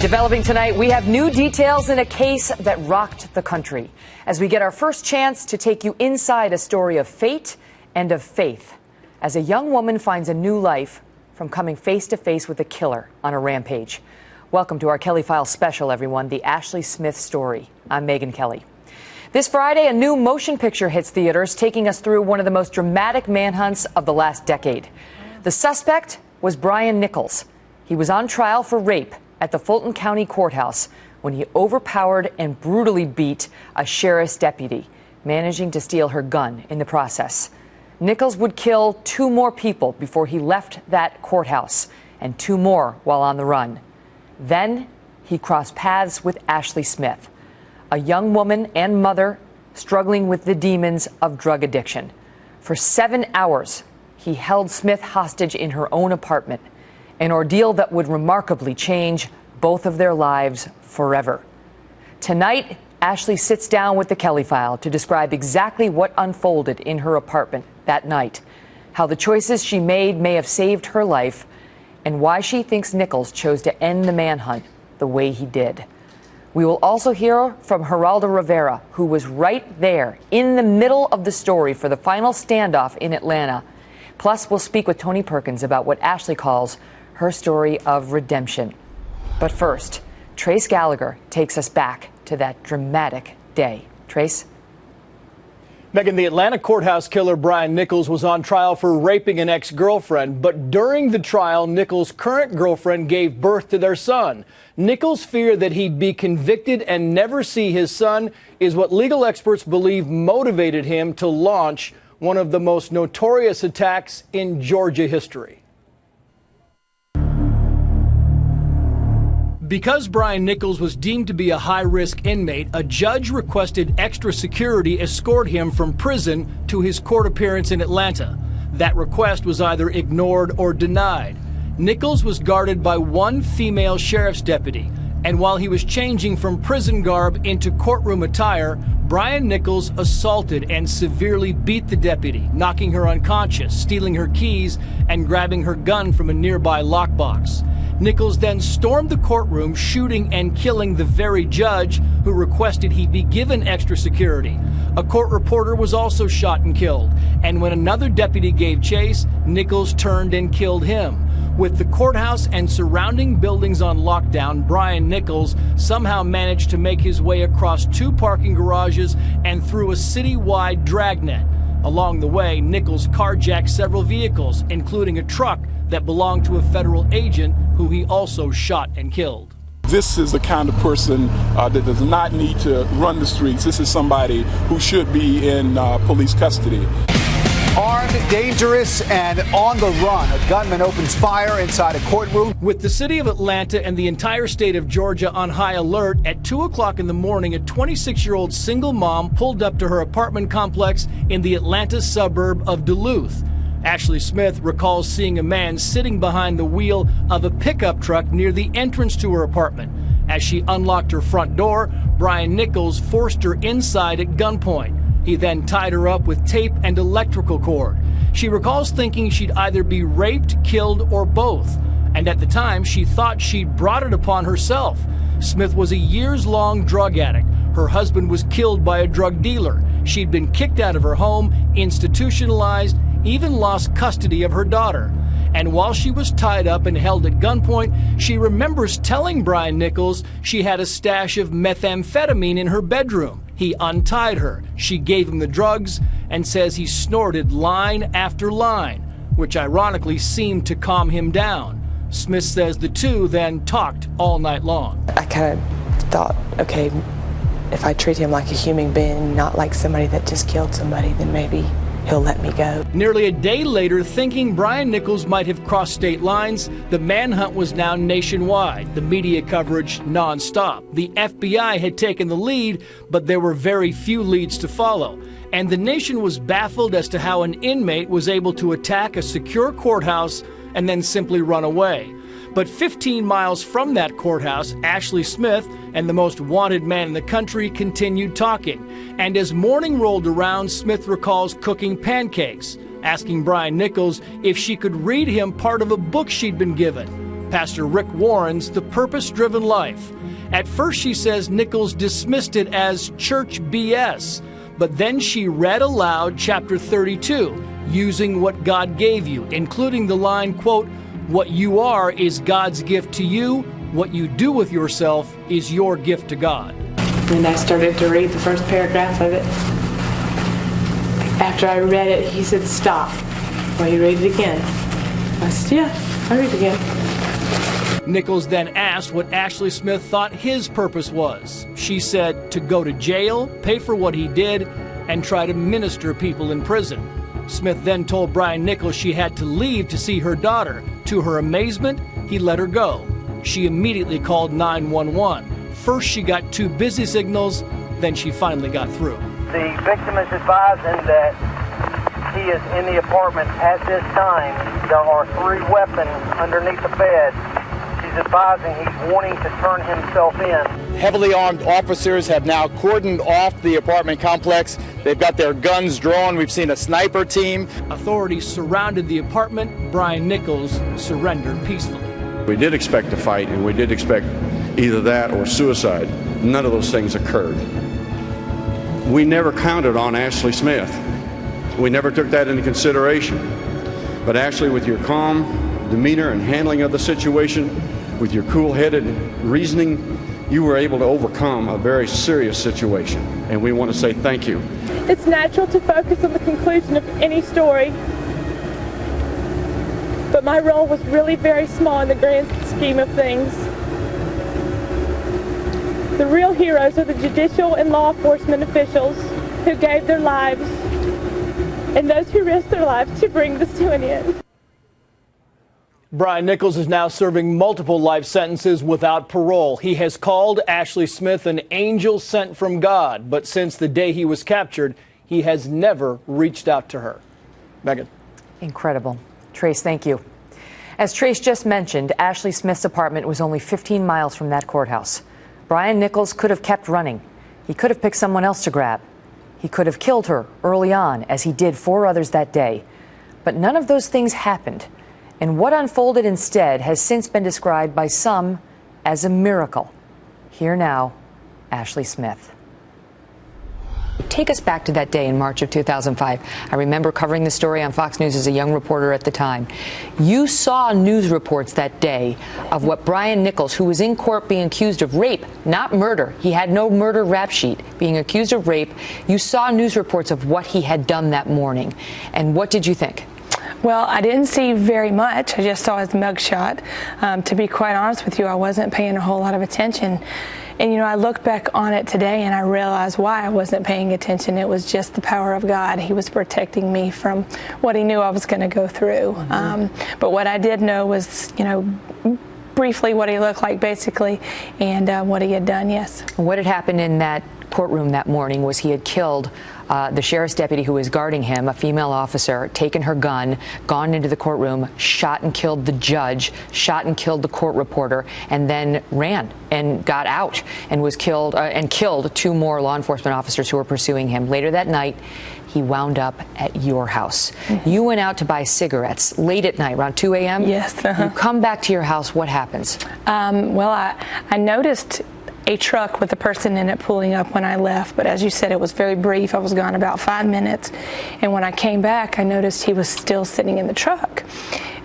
Developing tonight, we have new details in a case that rocked the country as we get our first chance to take you inside a story of fate and of faith as a young woman finds a new life from coming face to face with a killer on a rampage. Welcome to our Kelly Files special, everyone, the Ashley Smith story. I'm Megyn Kelly. This Friday, a new motion picture hits theaters, taking us through one of the most dramatic manhunts of the last decade. The suspect was Brian Nichols. He was on trial for rape at the Fulton County Courthouse when he overpowered and brutally beat a sheriff's deputy, managing to steal her gun in the process. Nichols would kill 2 more people before he left that courthouse, and 2 more while on the run. Then he crossed paths with Ashley Smith, a young woman and mother struggling with the demons of drug addiction. For 7 hours, he held Smith hostage in her own apartment, an ordeal that would remarkably change both of their lives forever. Tonight, Ashley sits down with the Kelly File to describe exactly what unfolded in her apartment that night, how the choices she made may have saved her life, and why she thinks Nichols chose to end the manhunt the way he did. We will also hear from Geraldo Rivera, who was right there in the middle of the story for the final standoff in Atlanta. Plus, we'll speak with Tony Perkins about what Ashley calls her story of redemption. But first, Trace Gallagher takes us back to that dramatic day. Trace? Megyn, the Atlanta courthouse killer Brian Nichols was on trial for raping an ex-girlfriend, but during the trial, Nichols' current girlfriend gave birth to their son. Nichols' fear that he'd be convicted and never see his son is what legal experts believe motivated him to launch one of the most notorious attacks in Georgia history. Because Brian Nichols was deemed to be a high-risk inmate, a judge requested extra security escort him from prison to his court appearance in Atlanta. That request was either ignored or denied. Nichols was guarded by 1 female sheriff's deputy, and while he was changing from prison garb into courtroom attire, Brian Nichols assaulted and severely beat the deputy, knocking her unconscious, stealing her keys, and grabbing her gun from a nearby lockbox. Nichols then stormed the courtroom, shooting and killing the very judge who requested he be given extra security. A court reporter was also shot and killed, and when another deputy gave chase, Nichols turned and killed him. With the courthouse and surrounding buildings on lockdown, Brian Nichols somehow managed to make his way across 2 parking garages and through a citywide dragnet. Along the way, Nichols carjacked several vehicles, including a truck that belonged to a federal agent who he also shot and killed. This is the kind of person that does not need to run the streets. This is somebody who should be in police custody. Armed, dangerous, and on the run, a gunman opens fire inside a courtroom. With the city of Atlanta and the entire state of Georgia on high alert, at 2 o'clock in the morning, a 26-year-old single mom pulled up to her apartment complex in the Atlanta suburb of Duluth. Ashley Smith recalls seeing a man sitting behind the wheel of a pickup truck near the entrance to her apartment. As she unlocked her front door, Brian Nichols forced her inside at gunpoint. He then tied her up with tape and electrical cord. She recalls thinking she'd either be raped, killed, or both. And at the time, she thought she'd brought it upon herself. Smith was a years-long drug addict. Her husband was killed by a drug dealer. She'd been kicked out of her home, institutionalized, even lost custody of her daughter. And while she was tied up and held at gunpoint, she remembers telling Brian Nichols she had a stash of methamphetamine in her bedroom. He untied her. She gave him the drugs and says he snorted line after line, which ironically seemed to calm him down. Smith says the two then talked all night long. I kind of thought, okay, if I treat him like a human being, not like somebody that just killed somebody, then maybe he'll let me go. Nearly a day later, thinking Brian Nichols might have crossed state lines, the manhunt was now nationwide, the media coverage nonstop. The FBI had taken the lead, but there were very few leads to follow. And the nation was baffled as to how an inmate was able to attack a secure courthouse and then simply run away. But 15 miles from that courthouse, Ashley Smith and the most wanted man in the country continued talking. And as morning rolled around, Smith recalls cooking pancakes, asking Brian Nichols if she could read him part of a book she'd been given. Pastor Rick Warren's The Purpose-Driven Life. At first, she says Nichols dismissed it as church BS, but then she read aloud chapter 32, using what God gave you, including the line, quote, "What you are is God's gift to you. What you do with yourself is your gift to God." And I started to read the first paragraph of it. After I read it, he said, "Stop." Well, you read it again. I said, "Yeah, I'll read it again." Nichols then asked what Ashley Smith thought his purpose was. She said to go to jail, pay for what he did, and try to minister people in prison. Smith then told Brian Nichols she had to leave to see her daughter. To her amazement, he let her go. She immediately called 911. First, she got 2 busy signals, then she finally got through. The victim is advising that he is in the apartment at this time. There are 3 weapons underneath the bed. She's advising he's wanting to turn himself in. Heavily armed officers have now cordoned off the apartment complex. They've got their guns drawn. We've seen a sniper team. Authorities surrounded the apartment. Brian Nichols surrendered peacefully. We did expect a fight, and we did expect either that or suicide. None of those things occurred. We never counted on Ashley Smith. We never took that into consideration. But Ashley, with your calm demeanor and handling of the situation, with your cool-headed reasoning, you were able to overcome a very serious situation, and we want to say thank you. It's natural to focus on the conclusion of any story, but my role was really very small in the grand scheme of things. The real heroes are the judicial and law enforcement officials who gave their lives and those who risked their lives to bring this to an end. Brian Nichols is now serving multiple life sentences without parole. He has called Ashley Smith an angel sent from God, but since the day he was captured, he has never reached out to her. Megyn. Incredible. Trace, thank you. As Trace just mentioned, Ashley Smith's apartment was only 15 miles from that courthouse. Brian Nichols could have kept running. He could have picked someone else to grab. He could have killed her early on, as he did 4 others that day. But none of those things happened. And what unfolded instead has since been described by some as a miracle. Here now, Ashley Smith. Take us back to that day in March of 2005. I remember covering the story on Fox News as a young reporter at the time. You saw news reports that day of what Brian Nichols, who was in court being accused of rape, not murder. He had no murder rap sheet, being accused of rape. You saw news reports of what he had done that morning. And what did you think? Well, I didn't see very much. I just saw his mugshot. To be quite honest with you, I wasn't paying a whole lot of attention. And, you know, I look back on it today and I realize why I wasn't paying attention. It was just the power of God. He was protecting me from what he knew I was going to go through. But what I did know was, you know, briefly what he looked like, basically, and what he had done, yes. What had happened in that courtroom that morning was he had killed the sheriff's deputy who was guarding him, a female officer, taken her gun, gone into the courtroom, shot and killed the judge, shot and killed the court reporter, and then ran and got out and was killed and killed 2 more law enforcement officers who were pursuing him. Later that night, he wound up at your house. You went out to buy cigarettes late at night, around 2 a.m.? Yes. You come back to your house, what happens? Well, I noticed a truck with a person in it pulling up when I left, but as you said, it was very brief. I was gone about 5 minutes, and when I came back, I noticed he was still sitting in the truck.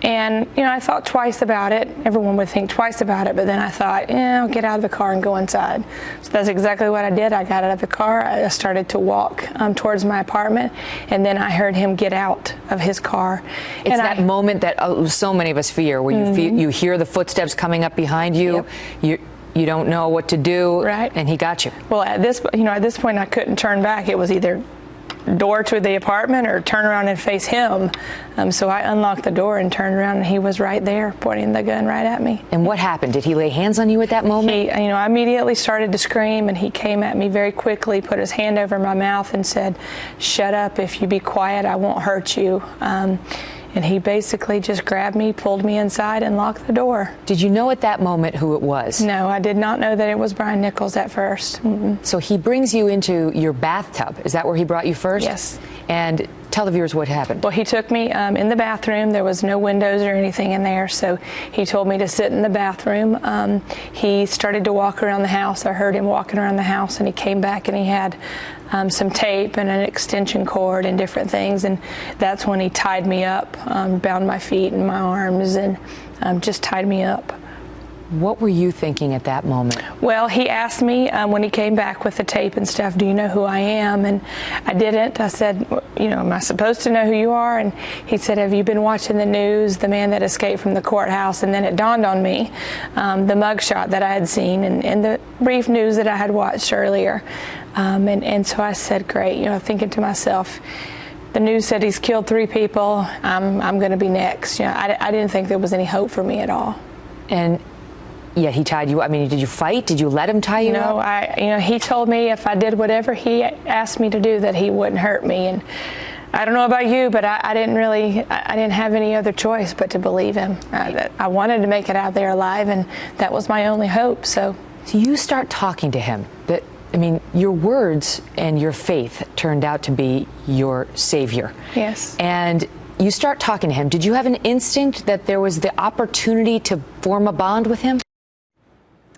And, you know, I thought twice about it. Everyone would think twice about it, but then I thought, yeah, I'll get out of the car and go inside. So that's exactly what I did. I got out of the car. I started to walk towards my apartment, and then I heard him get out of his car. It's that moment that so many of us fear, where you hear the footsteps coming up behind you. Yep. You don't know what to do, right? And he got you. Well, at this point, I couldn't turn back. It was either door to the apartment or turn around and face him. So I unlocked the door and turned around, and he was right there, pointing the gun right at me. And what happened? Did he lay hands on you at that moment? I immediately started to scream, and he came at me very quickly, put his hand over my mouth, and said, "Shut up. If you be quiet, I won't hurt you." And he basically just grabbed me, pulled me inside, and locked the door. Did you know at that moment who it was? No, I did not know that it was Brian Nichols at first. So he brings you into your bathtub. Is that where he brought you first? Yes. And tell the viewers what happened. Well, he took me in the bathroom. There was no windows or anything in there, so he told me to sit in the bathroom. He started to walk around the house. I heard him walking around the house, and he came back and he had some tape and an extension cord and different things, and that's when he tied me up, bound my feet and my arms, and just tied me up. What were you thinking at that moment? Well, he asked me when he came back with the tape and stuff, do you know who I am? And I didn't. I said, you know, am I supposed to know who you are? And he said, have you been watching the news, the man that escaped from the courthouse? And then it dawned on me, the mugshot that I had seen and the brief news that I had watched earlier. And so I said, great, you know, thinking to myself, the news said he's killed 3 people. I'm going to be next. You know, I didn't think there was any hope for me at all. And yet he tied you. I mean, did you fight? Did you let him tie you up? No, he told me if I did whatever he asked me to do, that he wouldn't hurt me. And I don't know about you, but I didn't have any other choice but to believe him. I wanted to make it out there alive, and that was my only hope. So you start talking to him. I mean, your words and your faith turned out to be your savior. Yes. And you start talking to him. Did you have an instinct that there was the opportunity to form a bond with him?